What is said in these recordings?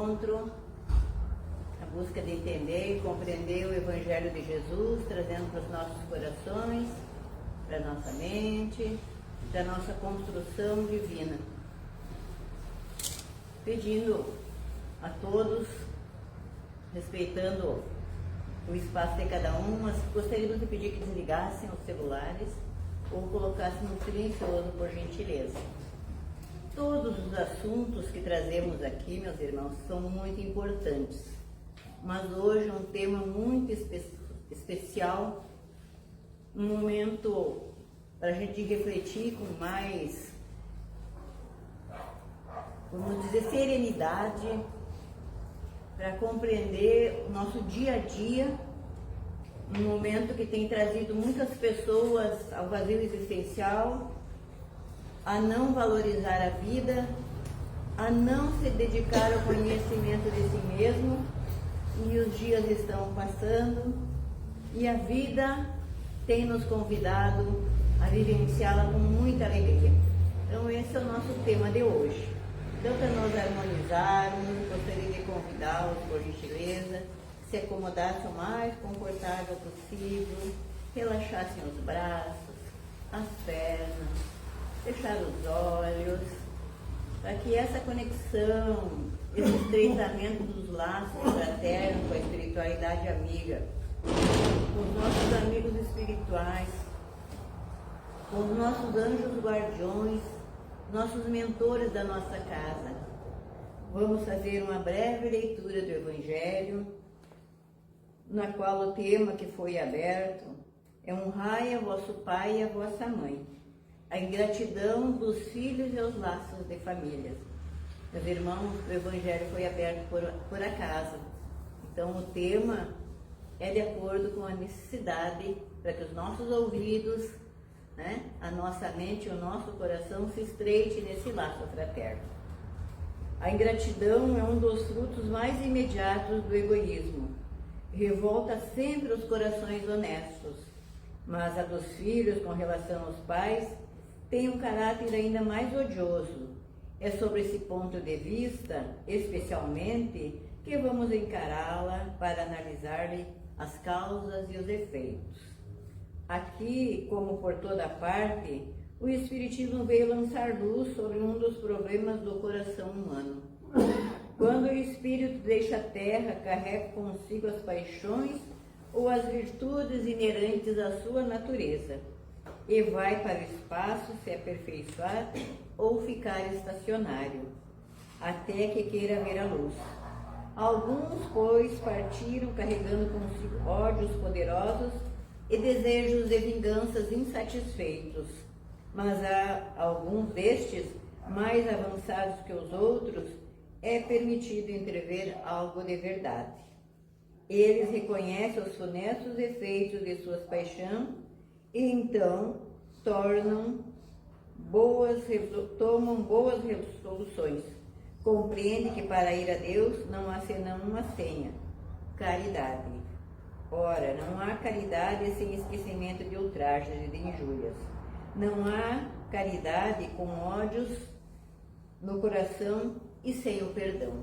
encontro, a busca de entender e compreender o Evangelho de Jesus, trazendo para os nossos corações, para a nossa mente, para a nossa construção divina. Pedindo a todos, respeitando o espaço de cada um, mas gostaríamos de pedir que desligassem os celulares ou colocassem no silencioso, por gentileza. Todos os assuntos que trazemos aqui, meus irmãos, são muito importantes, mas hoje é um tema muito especial, um momento para a gente refletir com mais, vamos dizer, serenidade, para compreender o nosso dia a dia, um momento que tem trazido muitas pessoas ao vazio existencial, a não valorizar a vida, a não se dedicar ao conhecimento de si mesmo, e os dias estão passando e a vida tem nos convidado a vivenciá-la com muita alegria. Então esse é o nosso tema de hoje. Então, para nós harmonizarmos, gostaria de convidá-los, por gentileza, se acomodassem o mais confortável possível, relaxassem os braços, as pernas, fechar os olhos, para que essa conexão, esse estreitamento dos laços fraternos com a espiritualidade amiga, com os nossos amigos espirituais, com os nossos anjos guardiões, nossos mentores da nossa casa. Vamos fazer uma breve leitura do Evangelho, na qual o tema que foi aberto é honrai a vosso pai e a vossa mãe, a ingratidão dos filhos e os laços de família. Meus irmãos, o Evangelho foi aberto por acaso, então o tema é de acordo com a necessidade, para que os nossos ouvidos, a nossa mente e o nosso coração se estreite nesse laço fraterno. A ingratidão é um dos frutos mais imediatos do egoísmo. Revolta sempre os corações honestos, mas a dos filhos com relação aos pais tem um caráter ainda mais odioso. É sobre esse ponto de vista, especialmente, que vamos encará-la para analisar-lhe as causas e os efeitos. Aqui, como por toda parte, o Espiritismo veio lançar luz sobre um dos problemas do coração humano. Quando o espírito deixa a terra, carrega consigo as paixões ou as virtudes inerentes à sua natureza, e vai para o espaço se aperfeiçoar ou ficar estacionário, até que queira ver a luz. Alguns, pois, partiram carregando consigo ódios poderosos e desejos de vinganças insatisfeitos, mas a alguns destes, mais avançados que os outros, é permitido entrever algo de verdade. Eles reconhecem os funestos efeitos de suas paixões e então tomam boas resoluções. Compreende que para ir a Deus não há senão uma senha: caridade. Ora, não há caridade sem esquecimento de ultrajes e de injúrias. Não há caridade com ódios no coração e sem o perdão.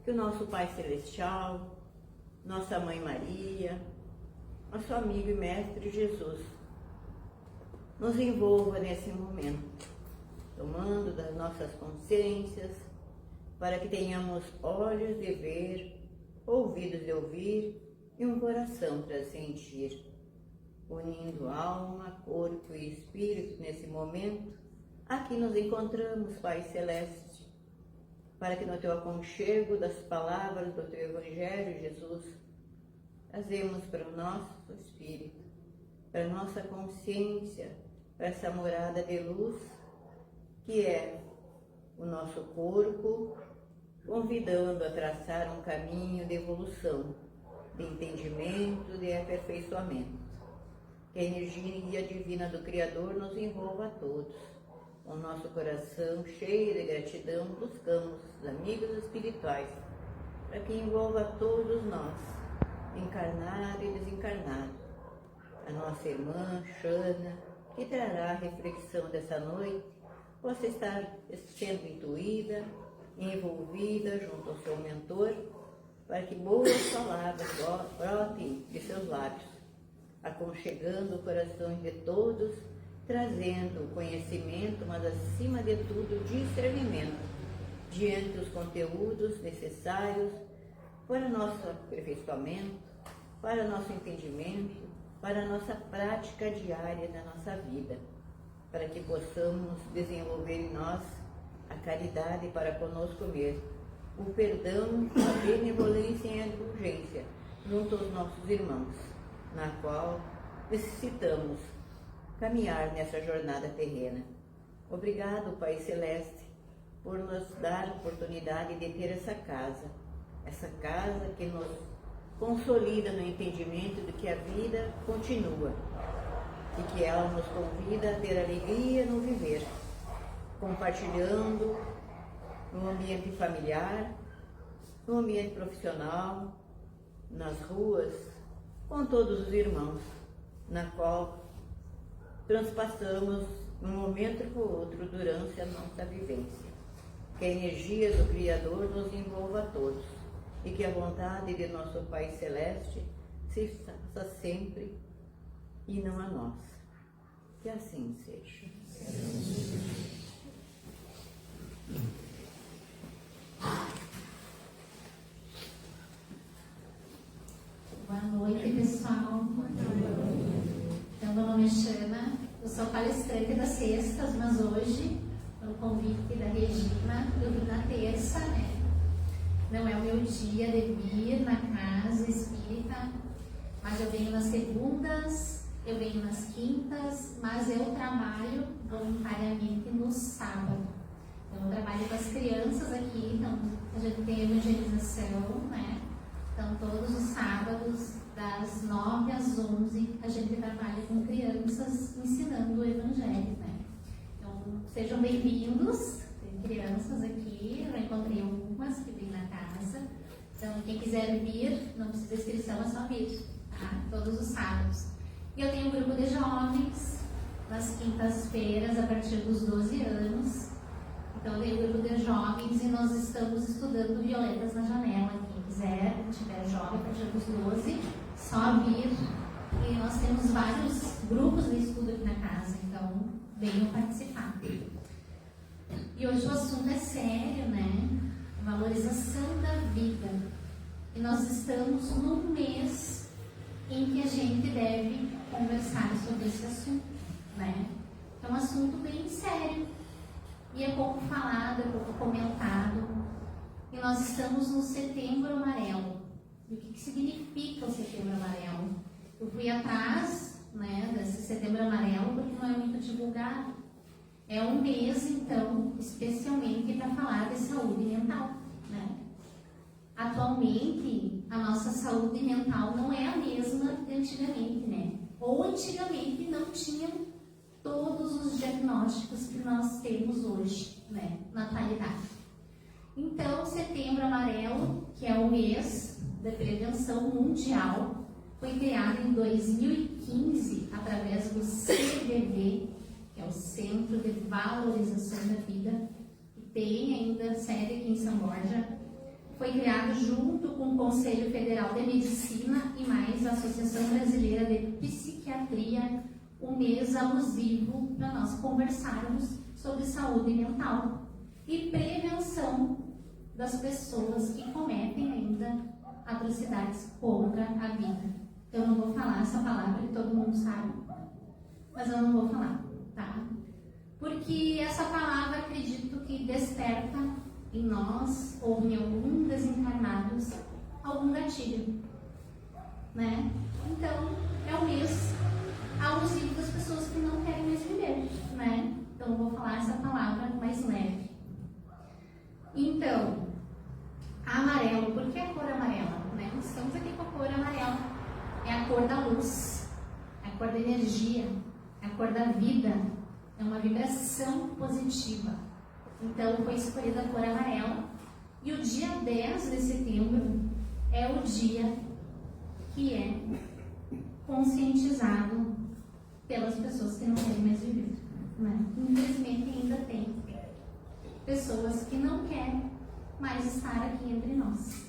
Que o nosso Pai Celestial, nossa Mãe Maria, nosso amigo e Mestre Jesus, nos envolva nesse momento, tomando das nossas consciências, para que tenhamos olhos de ver, ouvidos de ouvir e um coração para sentir, unindo alma, corpo e espírito nesse momento. Aqui nos encontramos, Pai Celeste, para que no Teu aconchego das palavras do Teu Evangelho, Jesus, trazemos para o nosso espírito, para a nossa consciência, para essa morada de luz, que é o nosso corpo, convidando a traçar um caminho de evolução, de entendimento, de aperfeiçoamento. Que a energia divina do Criador nos envolva a todos. Com o nosso coração cheio de gratidão, buscamos os amigos espirituais, para que envolva a todos nós, encarnado e desencarnado. A nossa irmã Xana, que trará a reflexão dessa noite, possa estar sendo intuída, envolvida junto ao seu mentor, para que boas palavras brotem de seus lábios, aconchegando o coração de todos, trazendo conhecimento, mas acima de tudo discernimento, diante dos conteúdos necessários para nosso aperfeiçoamento, para nosso entendimento, para a nossa prática diária da nossa vida, para que possamos desenvolver em nós a caridade para conosco mesmo, o perdão, a benevolência e a indulgência junto aos nossos irmãos, na qual necessitamos caminhar nessa jornada terrena. Obrigado, Pai Celeste, por nos dar a oportunidade de ter essa casa que nos consolida no entendimento de que a vida continua e que ela nos convida a ter alegria no viver, compartilhando no ambiente familiar, no ambiente profissional, nas ruas, com todos os irmãos, na qual transpassamos um momento para o outro durante a nossa vivência. Que a energia do Criador nos envolva a todos e que a vontade de nosso Pai Celeste se faça sempre e não a nossa. Que assim seja. Boa noite, pessoal. Então, meu nome é Xana, eu sou palestrante das sextas, mas hoje, pelo convite da Regina, eu vim na terça, né? Não é o meu dia de vir na casa espírita, mas eu venho nas segundas, eu venho nas quintas, mas eu trabalho voluntariamente no sábado. Então, eu trabalho com as crianças aqui, então a gente tem evangelização, né? Então, todos os sábados, das 9 às 11, a gente trabalha com crianças ensinando o Evangelho, né? Então, sejam bem-vindos, tem crianças aqui, eu já encontrei algumas que vêm na casa. Então, quem quiser vir, não precisa de inscrição, é só vir, tá? Todos os sábados. E eu tenho um grupo de jovens, nas quintas-feiras, a partir dos 12 anos. Então, eu tenho um grupo de jovens e nós estamos estudando Violetas na Janela. Quem quiser, tiver jovem a partir dos 12, só vir. E nós temos vários grupos de estudo aqui na casa, então venham participar. E hoje o assunto é sério, né? Valorização da vida. E nós estamos num mês em que a gente deve conversar sobre esse assunto, né? É um assunto bem sério. E é pouco falado, é pouco comentado. E nós estamos no Setembro Amarelo. E o que significa o Setembro Amarelo? Eu fui atrás, né, desse Setembro Amarelo porque não é muito divulgado. É um mês, então, especialmente para falar de saúde mental, né? Atualmente, a nossa saúde mental não é a mesma de antigamente, né? Ou antigamente não tinham todos os diagnósticos que nós temos hoje, né, na atualidade. Então, Setembro Amarelo, que é o mês da prevenção mundial, foi criado em 2015 através do CVV, que é o Centro de Valorização da Vida, que tem ainda sede aqui em São Borja. Foi criado junto com o Conselho Federal de Medicina e mais a Associação Brasileira de Psiquiatria, um mês alusivo para nós conversarmos sobre saúde mental e prevenção das pessoas que cometem ainda atrocidades contra a vida. Eu não vou falar essa palavra que todo mundo sabe, mas eu não vou falar, tá? Porque essa palavra acredito que desperta em nós ou em algum desencarnados algum gatilho, né? Então, é o mês alusivo das pessoas que não querem mais viver, né? Então, eu vou falar essa palavra mais leve. Então, amarelo, por que a cor amarela? Né? Estamos aqui com a cor amarela. É a cor da luz, é a cor da energia, é a cor da vida, é uma vibração positiva. Então, foi escolhida a cor amarela. E o dia 10 de setembro é o dia que é conscientizado pelas pessoas que não querem mais viver, né? Infelizmente ainda tem pessoas que não querem mais estar aqui entre nós.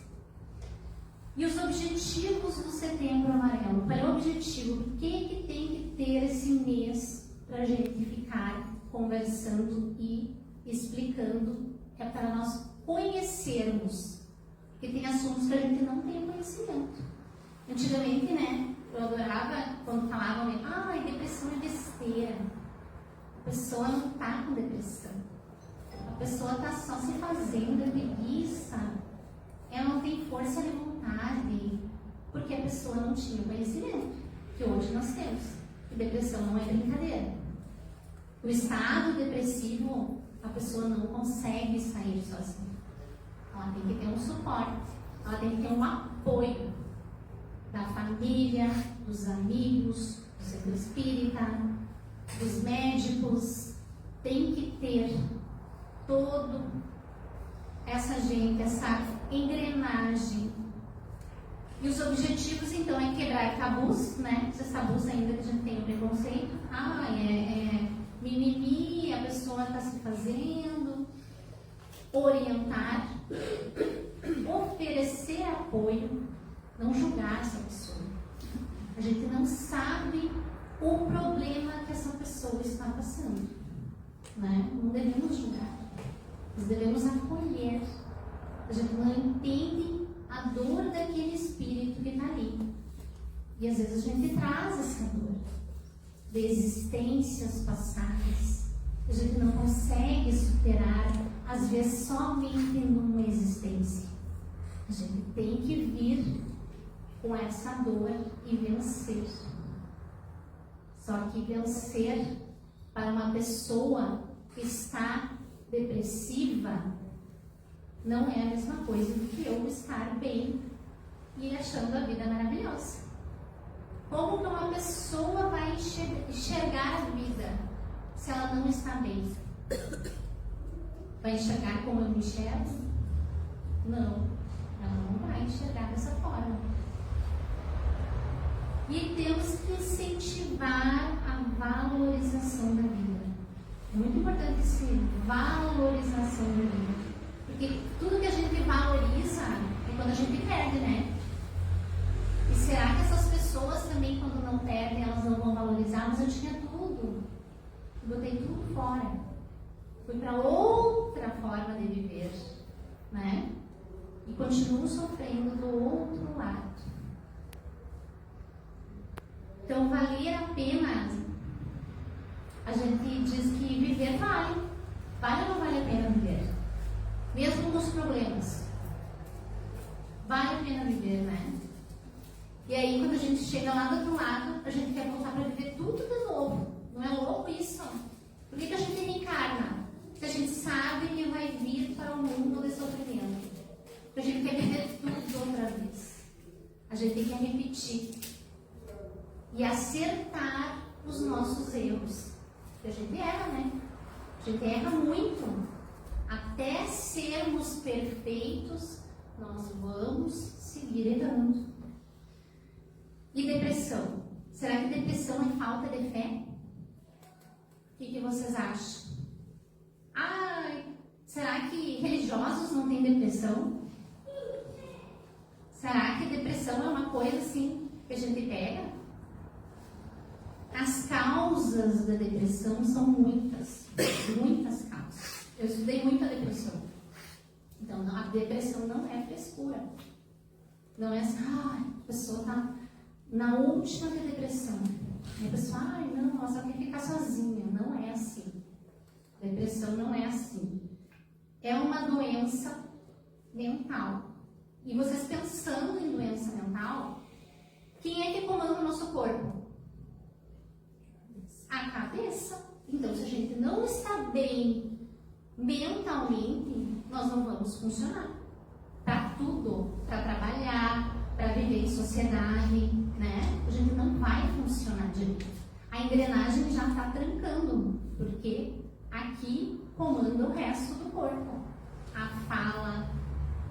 E os objetivos do Setembro Amarelo? Qual é o objetivo? O que tem que ter esse mês para a gente ficar conversando e explicando? É para nós conhecermos. Porque tem assuntos que a gente não tem conhecimento. Antigamente, né, eu adorava quando falavam, depressão é besteira. A pessoa não está com depressão. A pessoa está só se fazendo, é preguiça. Ela não tem força de vontade. Porque a pessoa não tinha conhecimento. Que hoje nós temos. Que depressão não é brincadeira. O estado depressivo, a pessoa não consegue sair sozinha. Ela tem que ter um suporte. Ela tem que ter um apoio da família, dos amigos, do centro espírita, dos médicos. Tem que ter toda essa gente, essa engrenagem. E os objetivos, então, é quebrar tabus, né? Esses tabus ainda que a gente tem o preconceito. Mimimi, a pessoa está se fazendo. Orientar, oferecer apoio, não julgar essa pessoa. A gente não sabe o problema que essa pessoa está passando, né? Não devemos julgar, nós devemos acolher. A gente não entende a dor daquele espírito que está ali. E às vezes a gente traz essa dor de existências passadas. A gente não consegue superar, às vezes, somente numa existência. A gente tem que vir com essa dor e vencer. Só que vencer para uma pessoa que está depressiva não é a mesma coisa do que eu estar bem e achando a vida maravilhosa. Como que uma pessoa vai enxergar a vida se ela não está bem? Vai enxergar como eu me enxergo? Não, ela não vai enxergar dessa forma. E temos que incentivar a valorização da vida. É muito importante essa valorização da vida. Porque tudo que a gente valoriza é quando a gente perde, né? E será que essas pessoas também, quando não perdem, elas não vão valorizar? Mas eu tinha tudo. Eu botei tudo fora. Fui para outra forma de viver, né? E continuo sofrendo do outro lado. Então, valer a pena, a gente diz que viver vale. Vale ou não vale a pena viver? Mesmo com os problemas. Vale a pena viver, né? E aí, quando a gente chega lá do outro lado, a gente quer voltar para viver tudo de novo. Não é louco isso? Por que a gente reencarna? Se a gente sabe que vai vir para o mundo de sofrimento. A gente quer viver tudo outra vez. A gente quer repetir. E acertar os nossos erros. Porque a gente erra, né? A gente erra muito. Até sermos perfeitos, nós vamos seguir errando. E depressão? Será que depressão é falta de fé? O que vocês acham? Será que religiosos não têm depressão? Será que depressão é uma coisa assim que a gente pega? As causas da depressão são muitas causas. Eu estudei muito a depressão. Então, a depressão não é frescura. Não é assim, a pessoa está na última da depressão. E a pessoa, não, ela só quer ficar sozinha. Não é assim. Depressão não é assim. É uma doença mental. E vocês pensando em doença mental, quem é que comanda o nosso corpo? A cabeça. Então, se a gente não está bem mentalmente, nós não vamos funcionar. Para tudo, para trabalhar, para viver em sociedade, né? A gente não vai funcionar direito. A engrenagem já está trancando, porque aqui comanda o resto do corpo. A fala,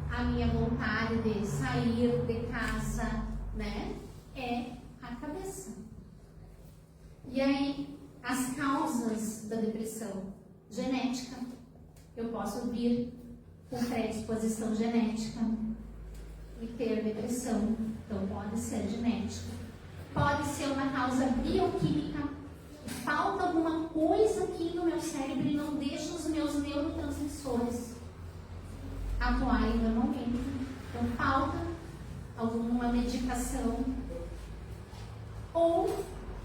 a minha vontade de sair de casa, né? É a cabeça. E aí, As causas da depressão: genética. Eu posso vir com predisposição genética e ter depressão, então pode ser genética. Pode ser uma causa bioquímica, falta alguma coisa aqui no meu cérebro e não deixa os meus neurotransmissores atuarem normalmente. Então falta alguma medicação ou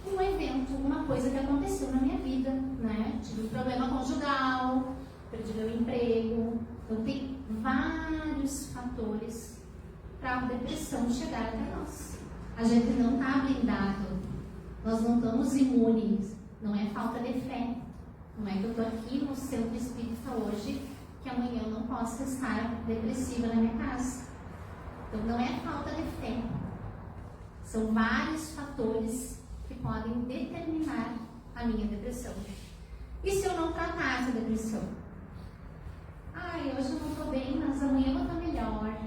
um evento, uma coisa que aconteceu na minha vida, né? Tive um problema conjugal, perdi meu emprego. Então tem vários fatores para a depressão chegar até nós. A gente não está blindado, nós não estamos imunes, não é falta de fé. Não é que eu estou aqui no centro espírita hoje, que amanhã eu não possa estar depressiva na minha casa. Então não é falta de fé. São vários fatores que podem determinar a minha depressão. E se eu não tratar essa depressão? Ai, hoje eu não estou bem, mas amanhã eu vou estar melhor.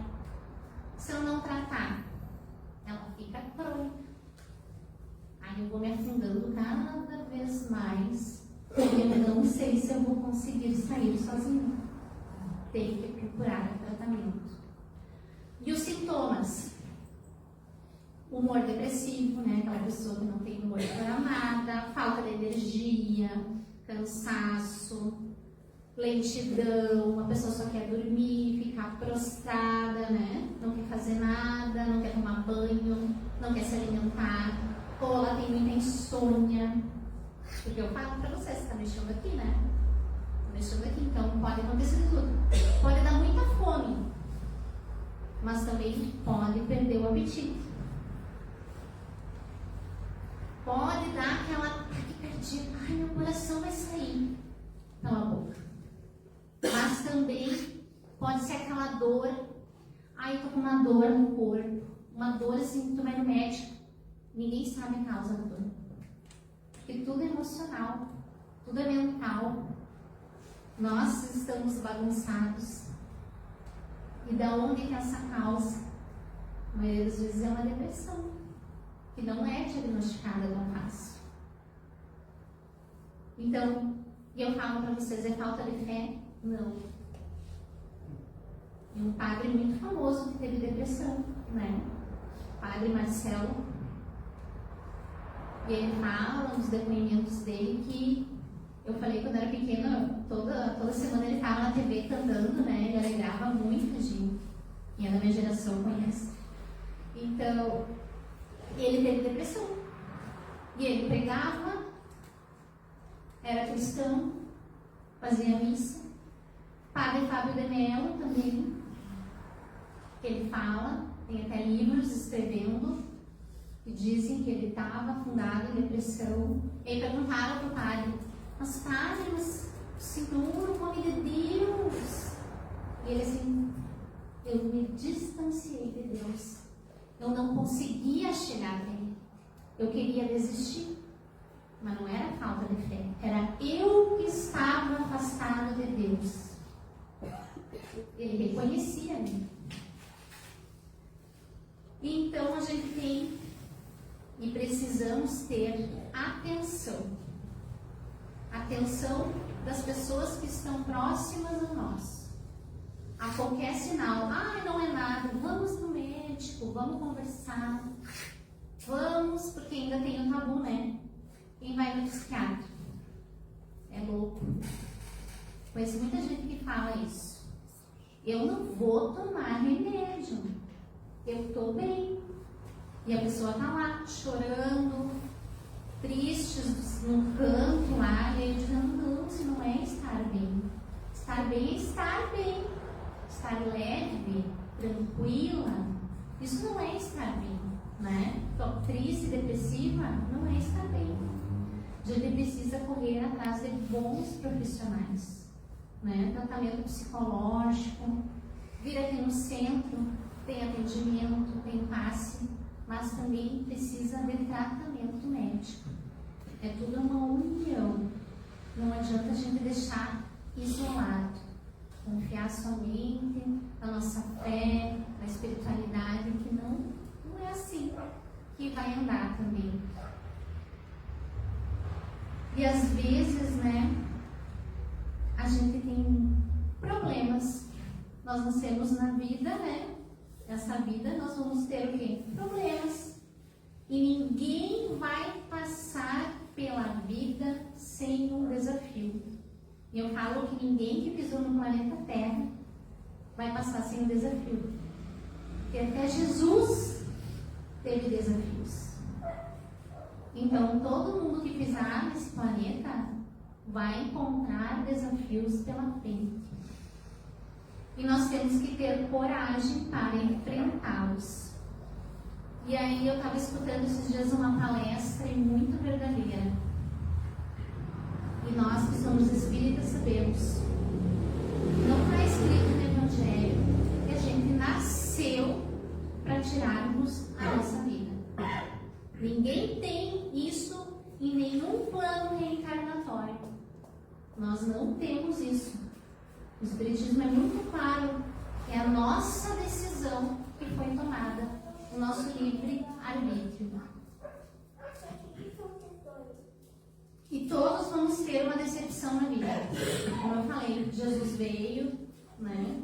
Se eu não tratar, ela fica crônica. Aí eu vou me afundando cada vez mais. E eu não sei se eu vou conseguir sair sozinha. Tenho que procurar tratamento. E os sintomas? Humor depressivo, né? Aquela pessoa que não tem humor para nada, falta de energia, cansaço, lentidão, uma pessoa só quer dormir, ficar prostrada, né? Não quer fazer nada, não quer tomar banho, não quer se alimentar, ou ela tem muita insônia. Porque eu falo pra vocês, tá mexendo aqui, né? Tá mexendo aqui, então pode acontecer tudo. Pode dar muita fome, mas também pode perder o apetite. Pode dar aquela taquicardia, ai, meu coração vai sair pela boca. Mas também pode ser aquela dor, ai, eu tô com uma dor no corpo, uma dor assim, tu vai no médico, ninguém sabe a causa da dor. Porque tudo é emocional, tudo é mental. Nós estamos bagunçados. E da onde que é essa causa? A maioria das vezes é uma depressão, que não é diagnosticada tão fácil. Então, e eu falo para vocês, é falta de fé? Não. E um padre muito famoso que teve depressão, né? Padre Marcelo. E ele fala nos depoimentos dele que eu falei quando era pequena, toda semana ele estava na TV cantando, né? Ele alegrava muita gente. E é da minha geração conhece. Então, ele teve depressão. E ele pregava, era cristão, fazia missa. Padre Fábio de Mello também, ele fala, tem até livros escrevendo, que dizem que ele estava afundado em depressão. E perguntaram para o padre, mas padre, mas o Senhor, o nome de Deus. E ele assim, eu me distanciei de Deus. Eu não conseguia chegar até Ele. Eu queria desistir. Mas não era falta de fé. Era eu que estava afastado de Deus. Ele reconhecia a mim. Então a gente tem e precisamos ter atenção. Atenção das pessoas que estão próximas a nós. A qualquer sinal, não é nada, vamos no médico, vamos conversar. Vamos, porque ainda tem um tabu, né? Quem vai no psiquiatra? É louco. Conheço muita gente que fala isso. Eu não vou tomar remédio. Eu tô bem. E a pessoa tá lá, chorando, triste, num canto lá, e eu dizendo, não, isso não é estar bem. Estar bem é estar bem. Estar leve, tranquila, isso não é estar bem, né? Tô triste, depressiva, não é estar bem. A gente precisa correr atrás de bons profissionais, né? Tratamento psicológico, vir aqui no centro, tem atendimento, tem passe, mas também precisa de tratamento médico. É tudo uma união. Não adianta a gente deixar isolado. Confiar somente na nossa fé, na espiritualidade, que não é assim que vai andar também. E às vezes, né, a gente tem problemas. Nós nascemos na vida, né? Essa vida nós vamos ter o quê? Problemas. E ninguém vai passar pela vida sem um desafio. E eu falo que ninguém que pisou no planeta Terra vai passar sem um desafio. Porque até Jesus teve desafios. Então, todo mundo que pisar nesse planeta vai encontrar desafios pela frente. E nós temos que ter coragem para enfrentá-los. E aí eu estava escutando esses dias uma palestra muito verdadeira. E nós que somos espíritas sabemos, não está escrito no Evangelho que a gente nasceu para tirarmos a nossa vida. Ninguém tem isso em nenhum plano reencarnatório. Nós não temos isso. O Espiritismo é muito claro que é a nossa decisão que foi tomada, o nosso livre arbítrio. E todos vamos ter uma decepção na vida. Como eu falei, Jesus veio, né?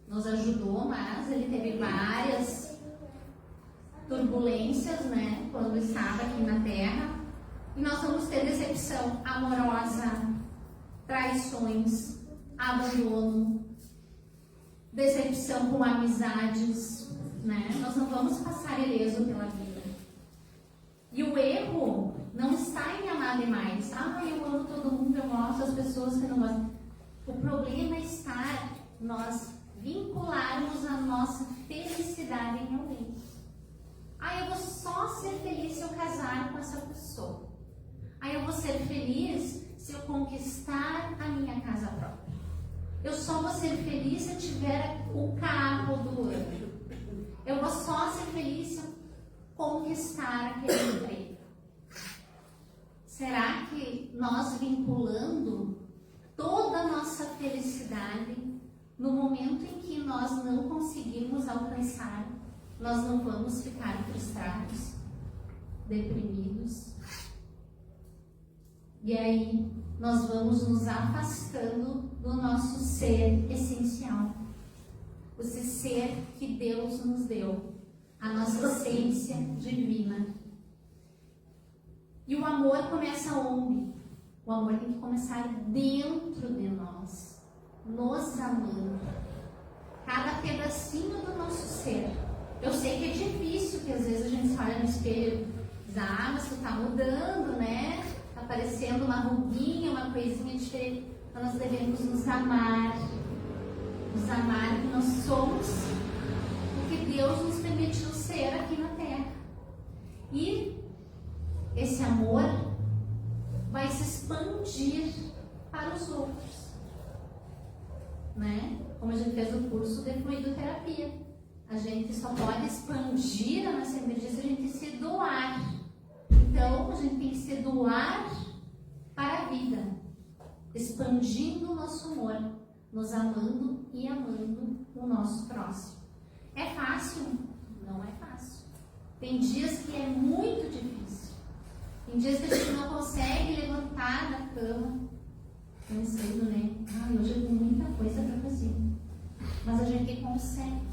Nos ajudou, mas ele teve várias turbulências, né? Quando estava aqui na Terra. E nós vamos ter decepção amorosa, traições, abandono, decepção com amizades, né? Nós não vamos passar ileso pela vida. E o erro não está em amar demais. Eu amo todo mundo, eu gosto das pessoas que não gostam. O problema está nós vincularmos a nossa felicidade em alguém. Eu vou só ser feliz se eu casar com essa pessoa. Eu vou ser feliz se eu conquistar a minha casa própria. Eu só vou ser feliz se eu tiver o carro do ano. Eu vou só ser feliz se eu conquistar aquele emprego. Será que nós vinculando toda a nossa felicidade no momento em que nós não conseguirmos alcançar, nós não vamos ficar frustrados, deprimidos? E aí nós vamos nos afastando do nosso ser essencial, esse ser que Deus nos deu, a nossa essência divina. E o amor começa onde? O amor tem que começar dentro de nós, nos amando, cada pedacinho do nosso ser. Eu sei que é difícil, que às vezes a gente olha no espelho e diz, mas tu tá mudando, né? Tá aparecendo uma ruguinha, uma coisinha diferente. Então nós devemos nos amar que nós somos o que Deus nos permitiu ser aqui na Terra. E esse amor vai se expandir para os outros, né? Como a gente fez o curso de fluidoterapia. A gente só pode expandir a nossa energia se a gente se doar. Então, a gente tem que se doar para a vida, expandindo o nosso amor, nos amando e amando o nosso próximo. É fácil? Não é fácil. Tem dias que é muito difícil. Tem dias que a gente não consegue levantar da cama, pensando, né? Hoje eu tenho muita coisa para fazer. Mas a gente consegue.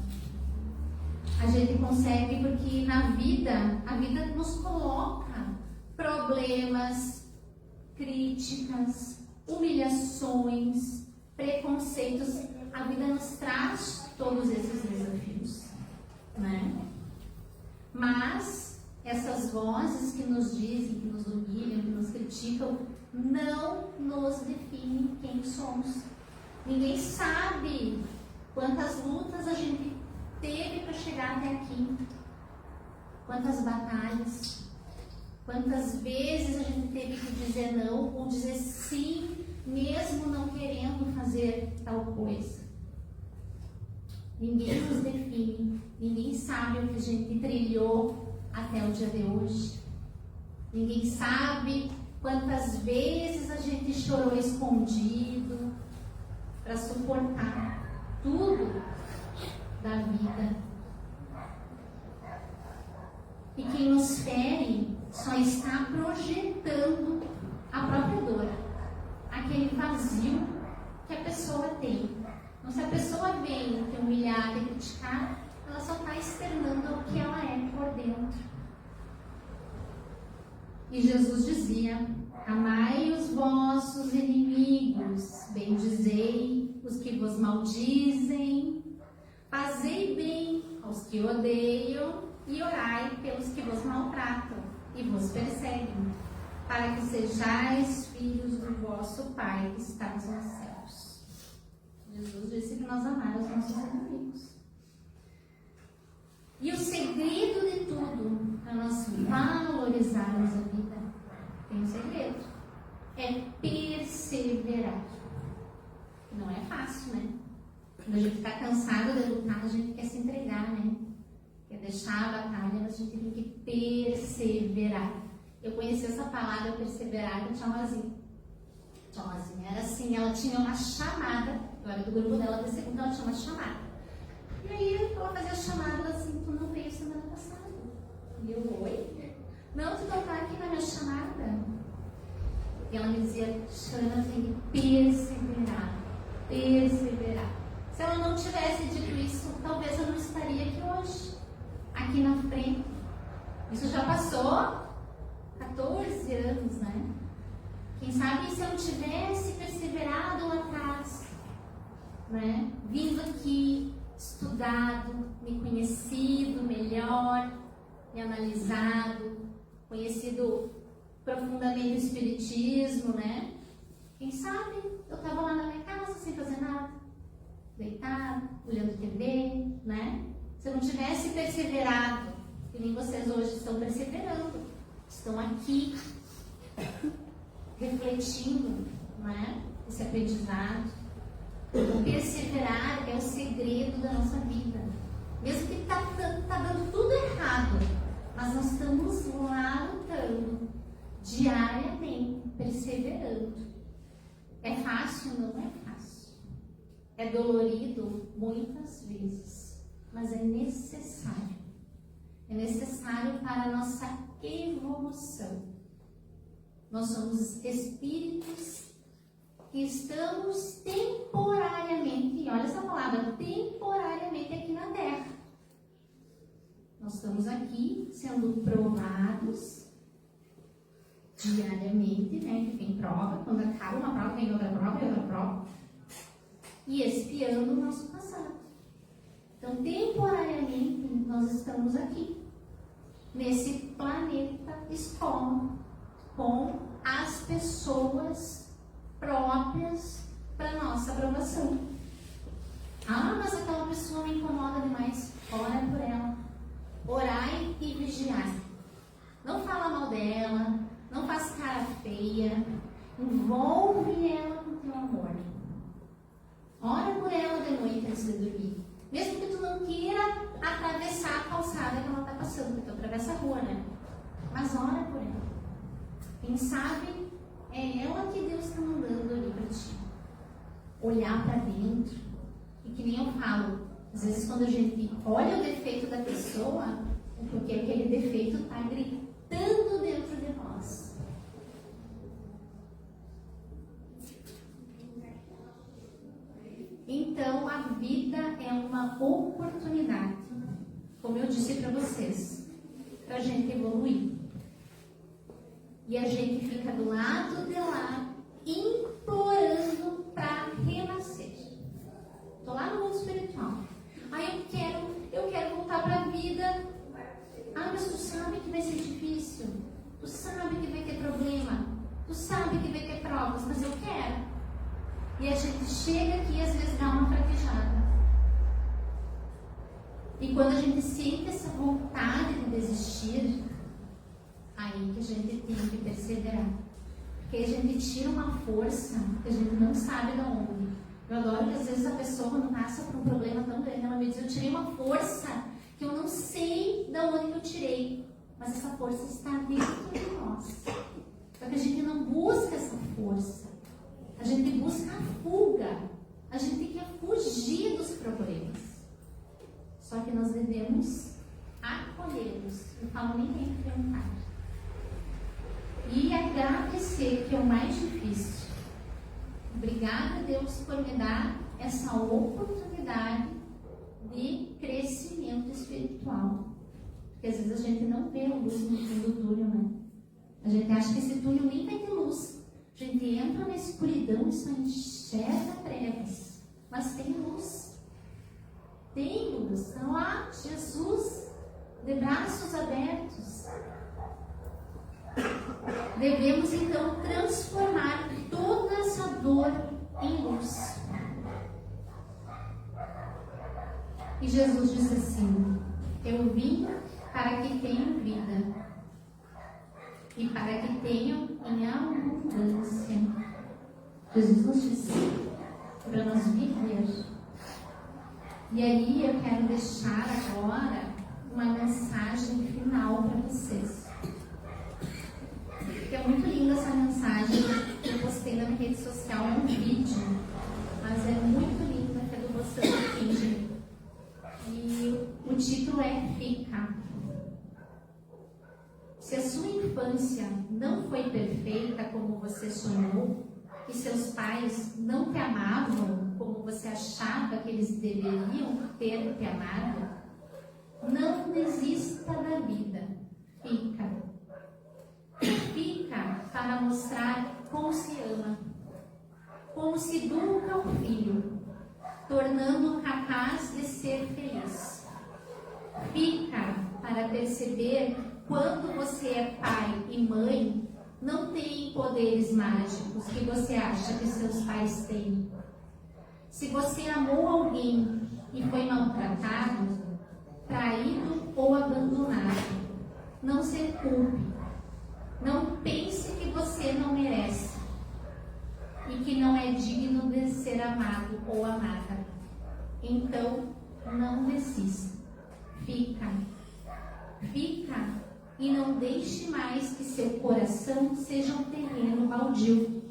A gente consegue porque na vida, a vida nos coloca problemas, críticas, humilhações, preconceitos. A vida nos traz todos esses desafios, né? Mas essas vozes que nos dizem, que nos humilham, que nos criticam, não nos definem quem somos. Ninguém sabe quantas lutas a gente teve para chegar até aqui, quantas batalhas, quantas vezes a gente teve que dizer não ou dizer sim, mesmo não querendo fazer tal coisa. Ninguém nos define, ninguém sabe o que a gente trilhou até o dia de hoje. Ninguém sabe quantas vezes a gente chorou escondido para suportar tudo da vida. E quem nos fere só está projetando a própria dor, aquele vazio que a pessoa tem. Então, se a pessoa vem te humilhar, te criticar, ela só está externando o que ela é por dentro. E Jesus dizia: amai os vossos inimigos, bendizei os que vos maldizem, fazei bem aos que odeiam e orai pelos que vos maltratam e vos perseguem, para que sejais filhos do vosso Pai que está nos céus. Jesus disse que nós amamos os nossos inimigos. E o segredo de tudo, para nós valorizarmos a vida, tem um segredo: é perseverar. Não é fácil, né? Quando a gente está cansado de lutar, a gente quer se entregar, né? Quer deixar a batalha, mas a gente tem que perseverar. Eu conheci essa palavra perseverar da Tia Mazinha. Tia Mazinha era assim, ela tinha uma chamada. Eu era do grupo dela da segunda, ela tinha uma chamada. E aí ela fazia a chamada assim: tu não veio semana passada. E eu, oi? Não, tu não tá aqui na minha chamada. E ela me dizia: Xana, tem que perseverar. Perseverar. Se ela não tivesse dito isso, talvez eu não estaria aqui hoje, aqui na frente. Isso já passou 14 anos, né? Quem sabe se eu não tivesse perseverado lá atrás, né? Vindo aqui, estudado, me conhecido melhor, me analisado, conhecido profundamente o Espiritismo, né? Quem sabe eu estava lá na minha casa sem fazer nada, deitado, olhando TV, né? Se eu não tivesse perseverado, que nem vocês hoje estão perseverando, estão aqui refletindo, né? Esse aprendizado. O perseverar é o segredo da nossa vida. Mesmo que está dando tudo errado, mas nós estamos lá lutando diariamente, perseverando. É fácil? Não é fácil. É dolorido muitas vezes, mas é necessário. É necessário para a nossa evolução. Nós somos espíritos que estamos temporariamente, e olha essa palavra, temporariamente aqui na Terra. Nós estamos aqui sendo provados diariamente, né? Que tem prova, quando acaba uma prova, vem outra prova e outra prova. E expiando o nosso passado. Então, temporariamente, nós estamos aqui, nesse planeta escola, com as pessoas próprias para nossa aprovação. Ah, mas aquela pessoa me incomoda demais. Ora por ela. Orai e vigiai. Não fala mal dela, não faz cara feia, envolve ela com teu amor. Ora por ela de noite antes de dormir. Mesmo que tu não queira atravessar a calçada que ela está passando, porque tu atravessa a rua, né? Mas ora por ela. Quem sabe é ela que Deus está mandando ali para ti. Olhar para dentro. E que nem eu falo, às vezes quando a gente olha o defeito da pessoa, é porque aquele defeito está gritando dentro de nós. Então, a vida é uma oportunidade, como eu disse para vocês, para a gente evoluir. E a gente fica do lado de lá, implorando para renascer. Estou lá no mundo espiritual. Aí eu quero voltar para a vida. Ah, mas tu sabe que vai ser difícil. Tu sabe que vai ter problema. Tu sabe que vai ter provas, mas eu quero. E a gente chega aqui e às vezes dá uma fraquejada. E quando a gente sente essa vontade de desistir, aí que a gente tem que perseverar. Porque a gente tira uma força que a gente não sabe de onde. Eu adoro que às vezes a pessoa, quando passa por um problema tão grande, ela me diz: eu tirei uma força que eu não sei de onde eu tirei. Mas essa força está dentro de nós. Só que a gente não busca essa força. A gente busca a fuga. A gente quer fugir dos problemas. Só que nós devemos acolhê-los. Não falo nem enfrentar. e agradecer, que é o mais difícil. Obrigada, Deus, por me dar essa oportunidade de crescimento espiritual. Porque às vezes a gente não vê a luz no fim do túnel, né? A gente acha que esse túnel nem vai ter luz. A gente entra na escuridão e só enxerga trevas. Mas tem luz. Tem luz. Está lá, Jesus, de braços abertos. Devemos então transformar toda essa dor em luz. E Jesus disse assim: eu vim para que tenham vida e para que tenham em abundância. Jesus nos disse para nós viver. E aí eu quero deixar agora uma mensagem final para vocês. Que é muito linda essa mensagem que eu postei na minha rede social, é um vídeo, mas é muito linda, que é do Boston King. E o título é Fica. Se a sua infância não foi perfeita como você sonhou, e seus pais não te amavam como você achava que eles deveriam ter te amado, não desista da vida. Fica. Fica para mostrar como se ama, como se educa o filho, tornando-o capaz de ser feliz. Fica para perceber quando você é pai e mãe, não tem poderes mágicos que você acha que seus pais têm. Se você amou alguém e foi maltratado, traído ou abandonado, não se culpe. Não pense que você não merece e que não é digno de ser amado ou amada. Então, não desista. Fica. Fica e não deixe mais que seu coração seja um terreno baldio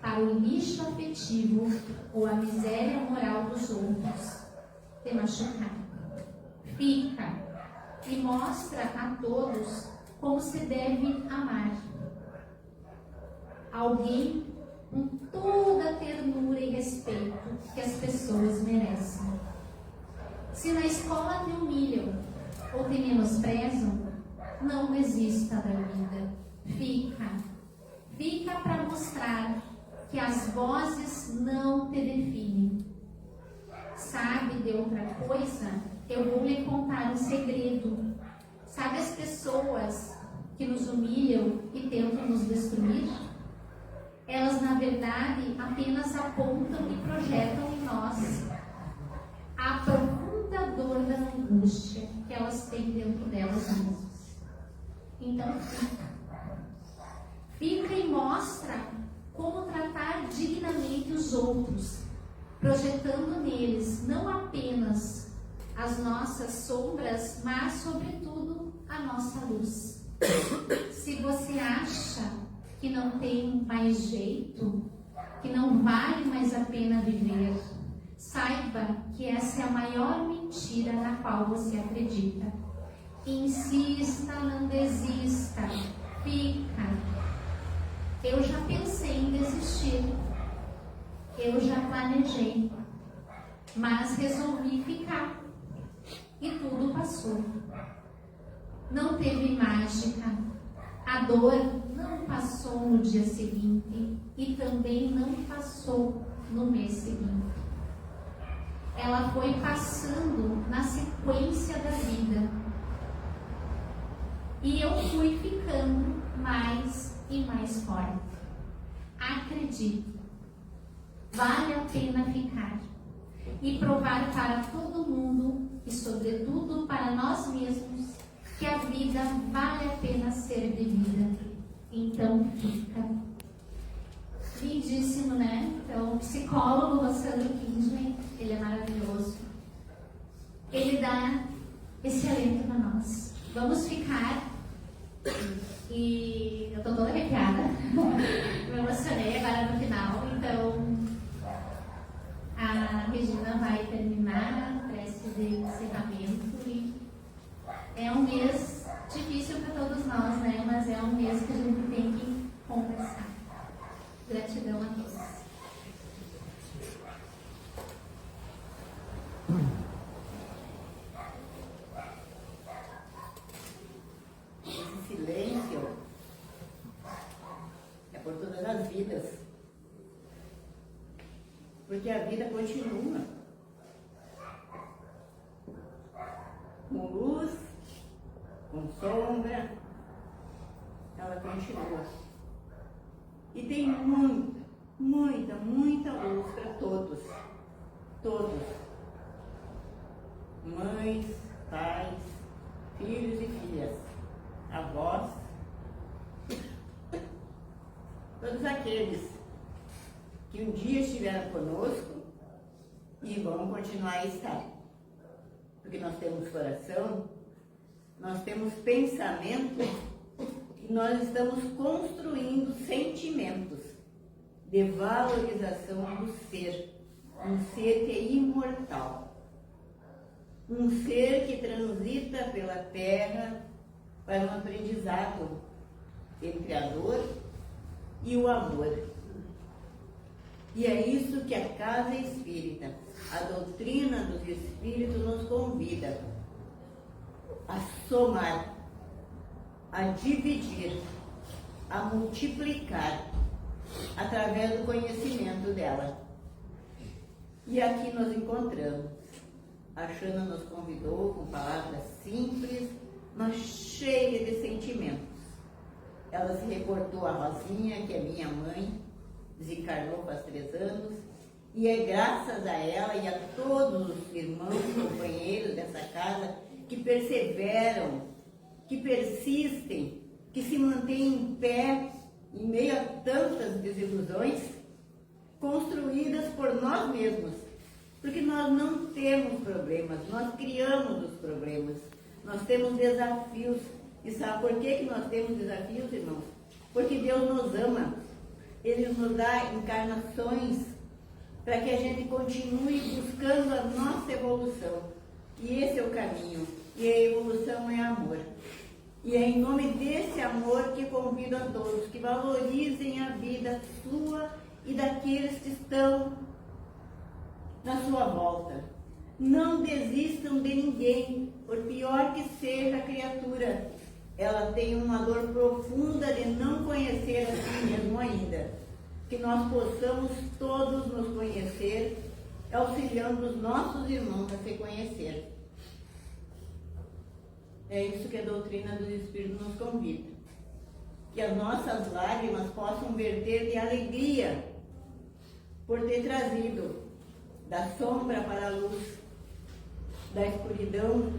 para o lixo afetivo ou a miséria moral dos outros te machucar. Fica e mostra a todos como se deve amar alguém com toda a ternura e respeito que as pessoas merecem. Se na escola te humilham ou te menosprezam, não desista da vida. Fica para mostrar que as vozes não te definem. Sabe de outra coisa? Eu vou lhe contar um segredo. Sabe as pessoas que nos humilham e tentam nos destruir? Elas, na verdade, apenas apontam e projetam em nós a profunda dor da angústia que elas têm dentro delas mesmas. Então, fica e mostra como tratar dignamente os outros, projetando neles não apenas as nossas sombras, mas, sobretudo, a nossa luz. Se você acha que não tem mais jeito, que não vale mais a pena viver, saiba que essa é a maior mentira na qual você acredita. Insista, não desista, fica. Eu já pensei em desistir, eu já planejei, mas resolvi ficar e tudo passou. Não teve mágica, a dor não passou no dia seguinte e também não passou no mês seguinte. Ela foi passando na sequência da vida. E eu fui ficando mais e mais forte. Acredite, vale a pena ficar e provar para todo mundo e, sobretudo, para nós mesmos que a vida vale a pena ser vivida. Então, fica. Lindíssimo, né? Então, o psicólogo Russell Kingsley, ele é maravilhoso. Ele dá esse alento para nós. Vamos ficar. E eu tô toda arrepiada. Me emocionei agora no final. Então, a Regina vai terminar a prece de encerramento. E é um mês difícil para todos nós, né? Mas é um mês que a gente tem que porque a vida continua. Com luz, com sombra, ela continua. E tem muita luz para todos. Todos. Mães, pais, filhos e filhas, avós, todos aqueles que um dia estiveram conosco e vão continuar a estar. Porque nós temos coração, nós temos pensamento e nós estamos construindo sentimentos de valorização do ser. Um ser que é imortal. Um ser que transita pela terra para um aprendizado entre a dor e o amor. E é isso que a Casa Espírita, a doutrina dos Espíritos, nos convida a somar, a dividir, a multiplicar através do conhecimento dela. E aqui nós encontramos. A Xana nos convidou com palavras simples, mas cheias de sentimentos. Ela se reportou a Rosinha, que é minha mãe, desencarnou faz 3 anos, e é graças a ela e a todos os irmãos e companheiros dessa casa que perseveram, que persistem, que se mantêm em pé em meio a tantas desilusões construídas por nós mesmos. Porque nós não temos problemas, nós criamos os problemas. Nós temos desafios. E sabe por que nós temos desafios, irmãos? Porque Deus nos ama. Ele nos dá encarnações para que a gente continue buscando a nossa evolução. E esse é o caminho. E a evolução é amor. E é em nome desse amor que convido a todos que valorizem a vida sua e daqueles que estão na sua volta. Não desistam de ninguém, por pior que seja a criatura. Ela tem uma dor profunda de não conhecer a si mesmo ainda. Que nós possamos todos nos conhecer, auxiliando os nossos irmãos a se conhecer. É isso que a doutrina dos Espíritos nos convida. Que as nossas lágrimas possam verter de alegria por ter trazido da sombra para a luz, da escuridão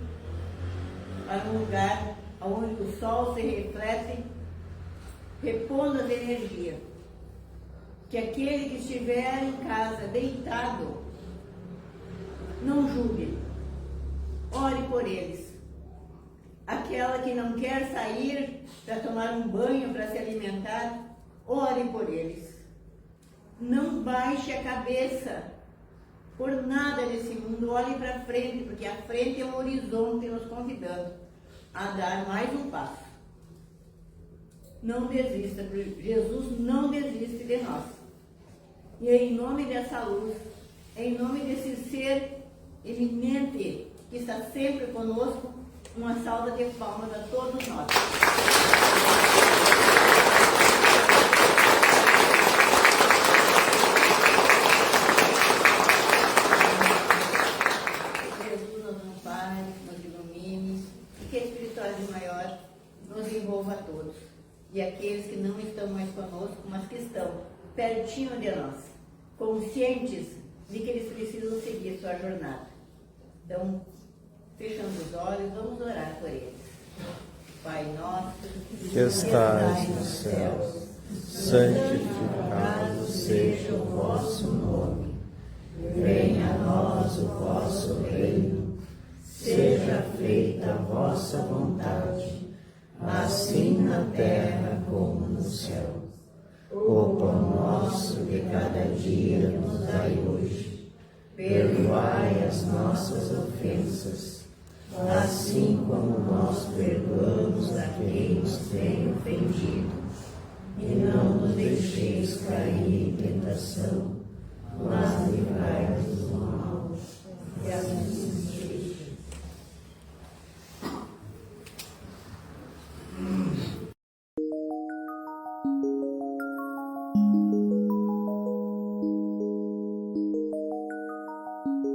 para um lugar onde o sol se reflete, repondo as energias. Que aquele que estiver em casa deitado, não julgue, ore por eles. Aquela que não quer sair para tomar um banho, para se alimentar, ore por eles. Não baixe a cabeça por nada desse mundo, olhe para frente, porque a frente é um horizonte nos convidando a dar mais um passo. Não desista, porque Jesus não desiste de nós. E é em nome dessa luz, é em nome desse ser eminente que está sempre conosco, uma salva de palmas a todos nós. Que Jesus nos ampare, nos ilumine e que a espiritualidade maior nos envolva a todos. E aqueles que não estão mais conosco, mas que estão pertinho de nós, conscientes de que eles precisam seguir sua jornada. Então, fechando os olhos, vamos orar por eles. Pai nosso, que estais nos céus, santificado seja o vosso nome. Venha a nós o vosso reino. Seja feita a vossa vontade, assim na terra como no céu. O pão nosso de cada dia nos dai hoje. Perdoai as nossas ofensas, assim como nós perdoamos a quem nos tem ofendido. E não nos deixeis cair em tentação,